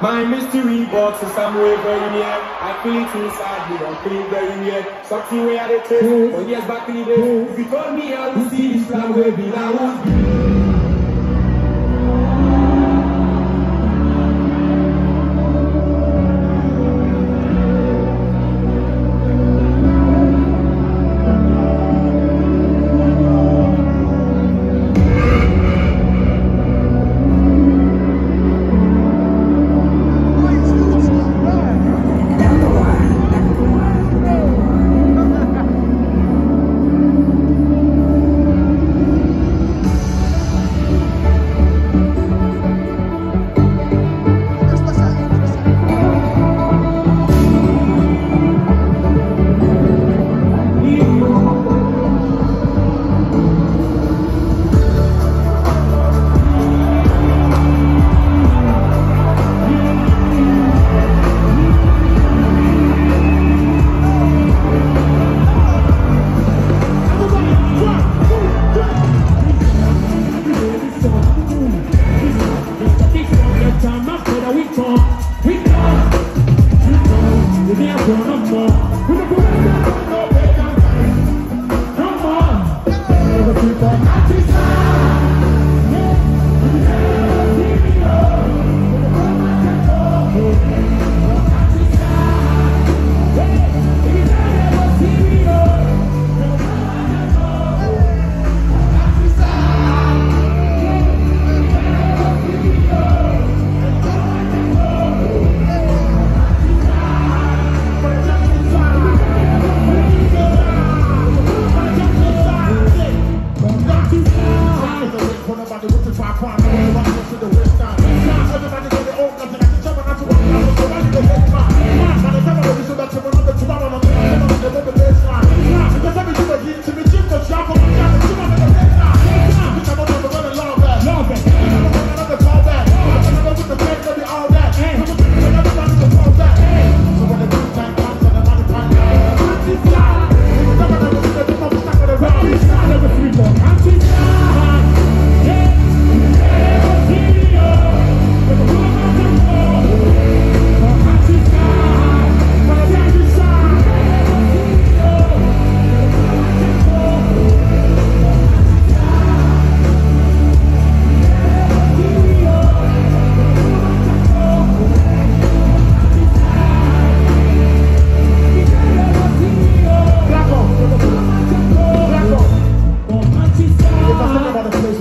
My mystery box is somewhere very near. I feel it inside me, I feel it very weird. Something where I did taste, but yes, back in the days. If you told me I would see this flag waving, I would.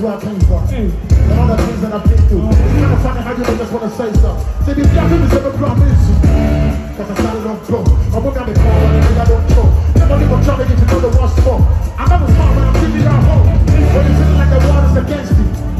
Where I came from, and all the things that I've been through. It's kind of funny how you just want to say something. Say these young people never promise you, cause I started on floor. I went down the car and I don't know. Never even try to get to know the once more. I never smart when I'm sitting at home, when it's feeling like the water's against me.